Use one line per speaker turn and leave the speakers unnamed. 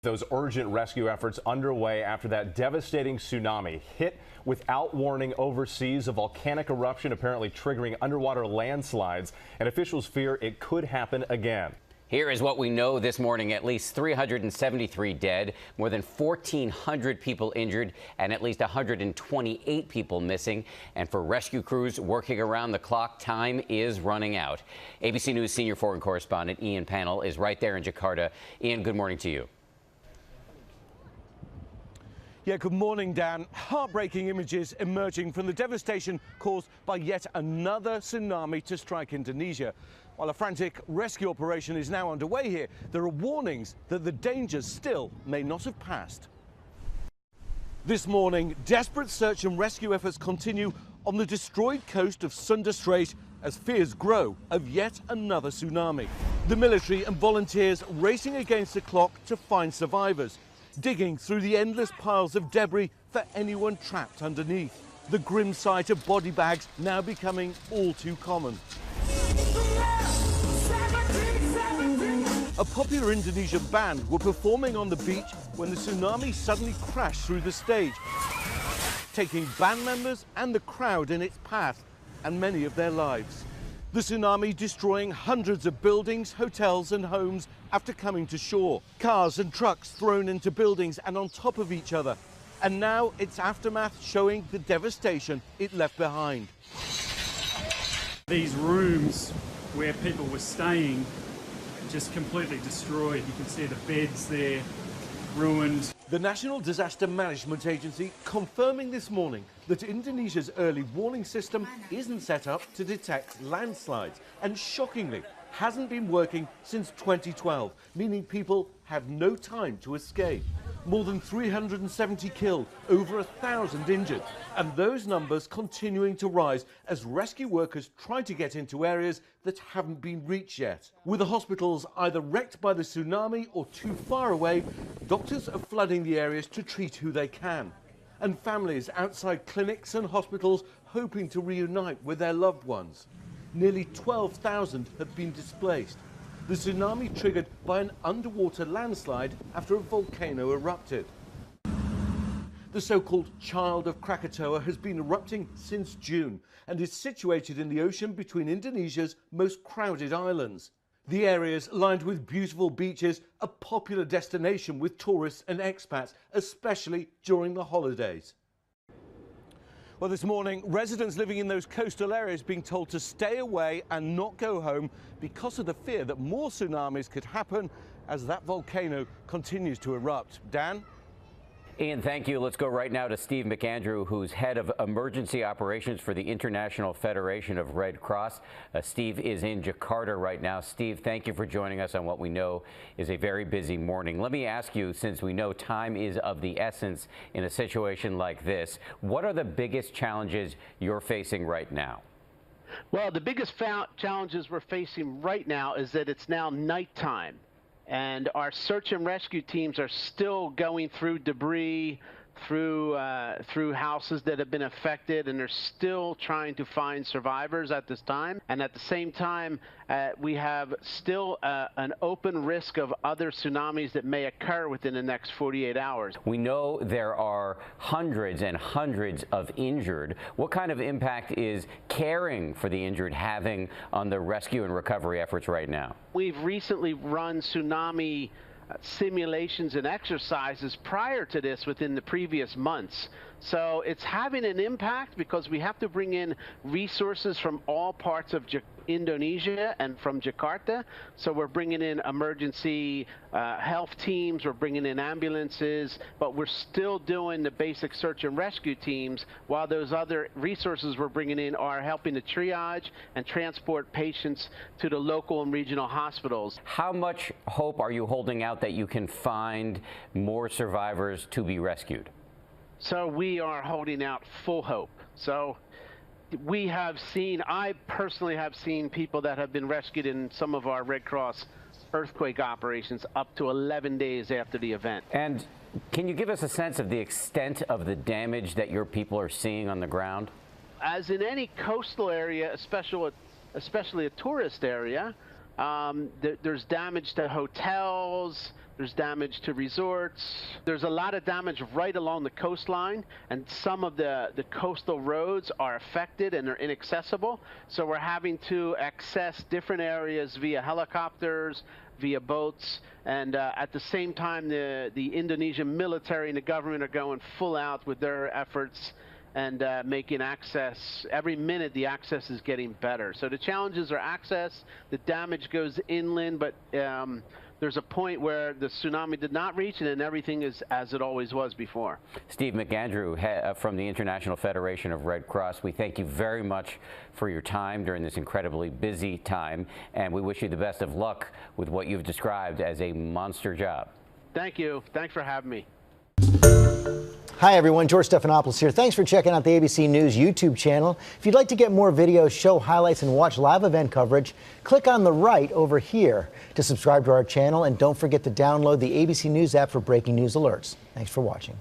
Those urgent rescue efforts underway after that devastating tsunami hit without warning overseas. A volcanic eruption apparently triggering underwater landslides, and officials fear it could happen again.
Here is what we know this morning. At least 373 dead, more than 1,400 people injured, and at least 128 people missing. And for rescue crews working around the clock, time is running out. ABC News senior foreign correspondent Ian Pannell is right there in Jakarta. Ian, good morning to you.
Yeah, good morning, Dan. Heartbreaking images emerging from the devastation caused by yet another tsunami to strike Indonesia. While a frantic rescue operation is now underway here, there are warnings that the dangers still may not have passed. This morning, desperate search and rescue efforts continue on the destroyed coast of Sunda Strait as fears grow of yet another tsunami. The military and volunteers racing against the clock to find survivors, digging through the endless piles of debris for anyone trapped underneath. The grim sight of body bags now becoming all too common. A popular Indonesian band were performing on the beach when the tsunami suddenly crashed through the stage, taking band members and the crowd in its path and many of their lives. The tsunami destroying hundreds of buildings, hotels and homes after coming to shore. Cars and trucks thrown into buildings and on top of each other. And now its aftermath showing the devastation it left behind.
These rooms where people were staying just completely destroyed. You can see the beds there, ruined.
The National Disaster Management Agency confirming this morning that Indonesia's early warning system isn't set up to detect landslides and shockingly hasn't been working since 2012, meaning people had no time to escape. More than 370 killed, over 1,000 injured, and those numbers continuing to rise as rescue workers try to get into areas that haven't been reached yet. With the hospitals either wrecked by the tsunami or too far away, doctors are flooding the areas to treat who they can. And families outside clinics and hospitals hoping to reunite with their loved ones. Nearly 12,000 have been displaced. The tsunami triggered by an underwater landslide after a volcano erupted. The so-called Child of Krakatoa has been erupting since June and is situated in the ocean between Indonesia's most crowded islands. The area is lined with beautiful beaches, a popular destination with tourists and expats, especially during the holidays. Well, this morning, residents living in those coastal areas being told to stay away and not go home because of the fear that more tsunamis could happen as that volcano continues to erupt. Dan?
Ian, thank you. Let's go right now to Steve McAndrew, who's head of emergency operations for the International Federation of Red Cross. Steve is in Jakarta right now. Steve, thank you for joining us on what we know is a very busy morning. Let me ask you, since we know time is of the essence in a situation like this, what are the biggest challenges you're facing right now?
Well, the biggest challenges we're facing right now is that it's now nighttime. And our search and rescue teams are still going through debris, through houses that have been affected, and they're still trying to find survivors at this time. And at the same time, we have still an open risk of other tsunamis that may occur within the next 48 hours.
We know there are hundreds and hundreds of injured. What kind of impact is caring for the injured having on the rescue and recovery efforts right now?
We've recently run tsunami simulations and exercises prior to this within the previous months. So it's having an impact because we have to bring in resources from all parts of Indonesia and from Jakarta. So we're bringing in emergency health teams, we're bringing in ambulances, but we're still doing the basic search and rescue teams while those other resources we're bringing in are helping to triage and transport patients to the local and regional hospitals.
How much hope are you holding out that you can find more survivors to be rescued?
So we are holding out full hope. So we have seen, I personally have seen people that have been rescued in some of our Red Cross earthquake operations up to 11 days after the event.
And can you give us a sense of the extent of the damage that your people are seeing on the ground?
As in any coastal area, especially a tourist area, there's damage to hotels, There's damage to resorts. There's a lot of damage right along the coastline, and some of the coastal roads are affected and they're inaccessible. So we're having to access different areas via helicopters, via boats, and at the same time the Indonesian military and the government are going full out with their efforts and making access. Every minute the access is getting better. So the challenges are access, the damage goes inland, but there's a point where the tsunami did not reach, and then everything is as it always was before.
Steve McAndrew from the International Federation of Red Cross, we thank you very much for your time during this incredibly busy time, and we wish you the best of luck with what you've described as a monster job.
Thank you. Thanks for having me.
Hi, everyone. George Stephanopoulos here. Thanks for checking out the ABC News YouTube channel. If you'd like to get more videos, show highlights, and watch live event coverage, click on the right over here to subscribe to our channel. And don't forget to download the ABC News app for breaking news alerts. Thanks for watching.